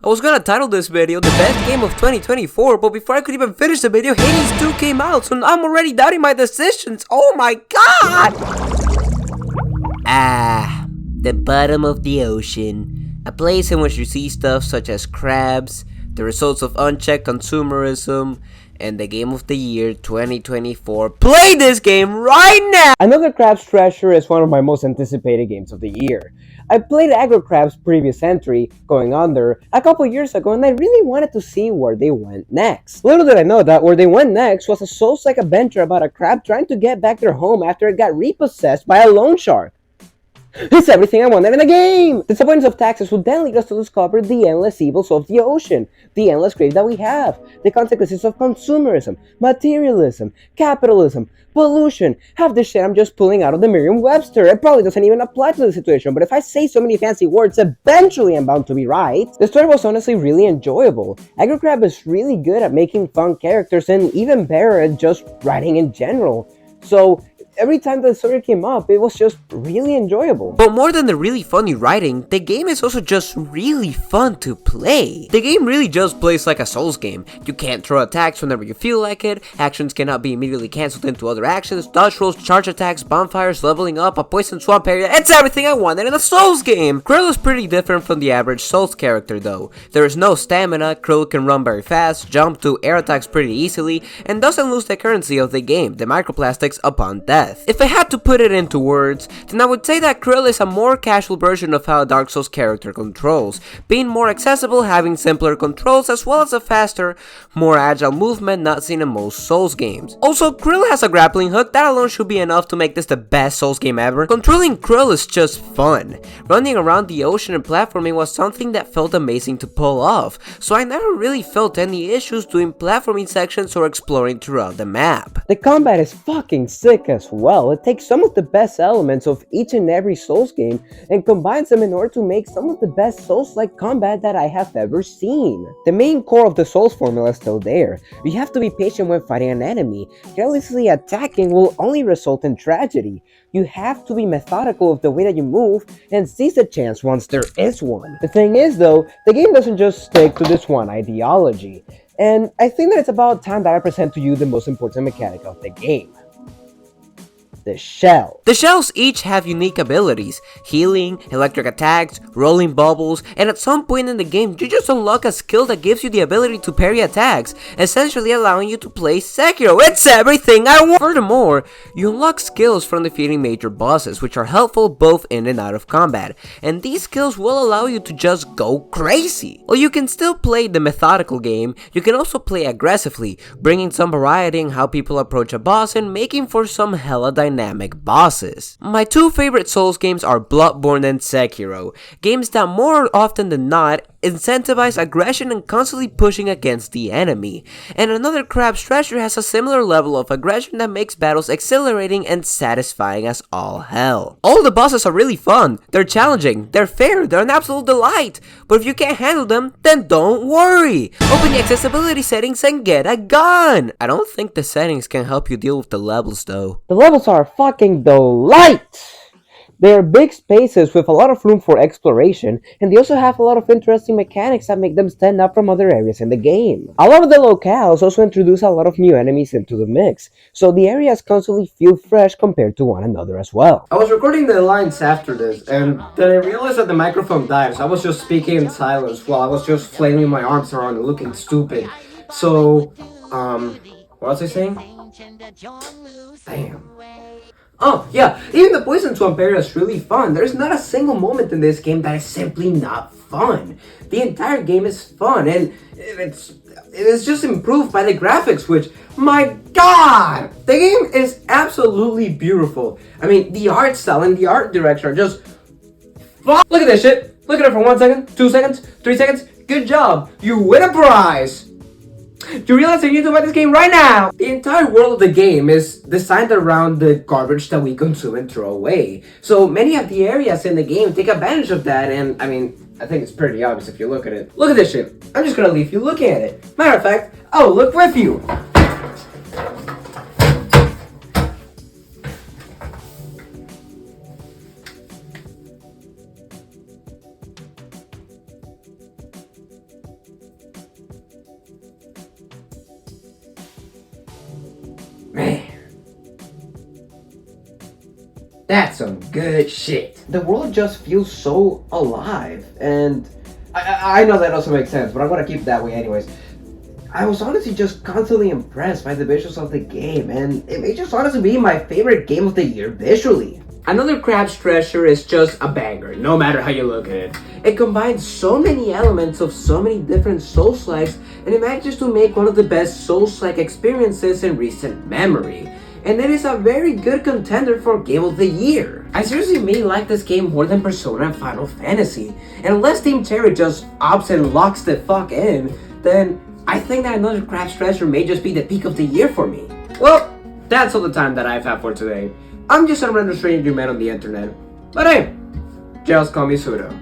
I was gonna title this video the best game of 2024, but before I could even finish the video, Hades 2 came out, so now I'm already doubting my decisions. Oh my god! The bottom of the ocean. A place in which you see stuff such as crabs, the results of unchecked consumerism, and the game of the year 2024. Play this game right now! Another Crab's Treasure is one of my most anticipated games of the year. I played Aggro Crab's previous entry, Going Under, a couple years ago, and I really wanted to see where they went next. Little did I know that where they went next was a Souls-like adventure about a crab trying to get back their home after it got repossessed by a loan shark. It's everything I wanted in a game! The avoidance of taxes would then lead us to discover the endless evils of the ocean, the endless grave that we have, the consequences of consumerism, materialism, capitalism, pollution. Half this shit I'm just pulling out of the Merriam-Webster. It probably doesn't even apply to the situation, but if I say so many fancy words, eventually I'm bound to be right. The story was honestly really enjoyable. Aggro Crab is really good at making fun characters and even better at just writing in general. So every time the story came up, it was just really enjoyable. But more than the really funny writing, the game is also just really fun to play. The game really just plays like a Souls game. You can't throw attacks whenever you feel like it, actions cannot be immediately cancelled into other actions, dodge rolls, charge attacks, bonfires, leveling up, a poison swamp area. It's everything I wanted in a Souls game! Krill is pretty different from the average Souls character though. There is no stamina, Krill can run very fast, jump to air attacks pretty easily, and doesn't lose the currency of the game, the microplastics, upon death. If I had to put it into words, then I would say that Krill is a more casual version of how a Dark Souls character controls, being more accessible, having simpler controls, as well as a faster, more agile movement not seen in most Souls games. Also, Krill has a grappling hook that alone should be enough to make this the best Souls game ever. Controlling Krill is just fun. Running around the ocean and platforming was something that felt amazing to pull off, so I never really felt any issues doing platforming sections or exploring throughout the map. The combat is fucking sick as well. It takes some of the best elements of each and every Souls game and combines them in order to make some of the best Souls-like combat that I have ever seen. The main core of the Souls formula is still there. You have to be patient when fighting an enemy. Carelessly attacking will only result in tragedy. You have to be methodical of the way that you move and seize the chance once there is one. The thing is though, the game doesn't just stick to this one ideology. And I think that it's about time that I present to you the most important mechanic of the game. The shell. The shells each have unique abilities: healing, electric attacks, rolling bubbles, and at some point in the game you just unlock a skill that gives you the ability to parry attacks, essentially allowing you to play Sekiro. It's everything I want! Furthermore, you unlock skills from defeating major bosses, which are helpful both in and out of combat, and these skills will allow you to just go crazy. While you can still play the methodical game, you can also play aggressively, bringing some variety in how people approach a boss and making for some hella dynamic bosses. My two favorite Souls games are Bloodborne and Sekiro, games that more often than not incentivize aggression and constantly pushing against the enemy. And Another Crab's Treasure has a similar level of aggression that makes battles exhilarating and satisfying as all hell. All the bosses are really fun, they're challenging, they're fair, they're an absolute delight, but if you can't handle them, then don't worry! Open the accessibility settings and get a gun! I don't think the settings can help you deal with the levels though. The levels are fucking delight! They are big spaces with a lot of room for exploration, and they also have a lot of interesting mechanics that make them stand out from other areas in the game. A lot of the locales also introduce a lot of new enemies into the mix, so the areas constantly feel fresh compared to one another as well. I was recording the lines after this, and then I realized that the microphone died, so I was just speaking in silence while I was just flailing my arms around and looking stupid. So, what was I saying? Damn. Oh, yeah, even the poison swamp area is really fun. There's not a single moment in this game that is simply not fun. The entire game is fun, and it's just improved by the graphics, which, my god! The game is absolutely beautiful. I mean, the art style and the art direction are just fuck. Look at this shit. Look at it for 1 second, 2 seconds, 3 seconds. Good job. You win a prize. You realize that you need to buy this game right now! The entire world of the game is designed around the garbage that we consume and throw away. So many of the areas in the game take advantage of that, and I mean, I think it's pretty obvious if you look at it. Look at this shit. I'm just gonna leave you looking at it. Matter of fact, I'll look with you. That's some good shit. The world just feels so alive, and I know that doesn't make sense, but I'm gonna keep it that way anyways. I was honestly just constantly impressed by the visuals of the game, and it may just honestly be my favorite game of the year visually. Another Crab's Treasure is just a banger, no matter how you look at it. It combines so many elements of so many different Souls-likes, and it manages to make one of the best Souls-like experiences in recent memory. And it is a very good contender for Game of the Year. I seriously may like this game more than Persona and Final Fantasy, and unless Team Cherry just opts and locks the fuck in, then I think that Another Crab's Treasure may just be the peak of the year for me. Well, that's all the time that I've had for today. I'm just a random stranger you met on the internet. But hey, just call me Pseudo.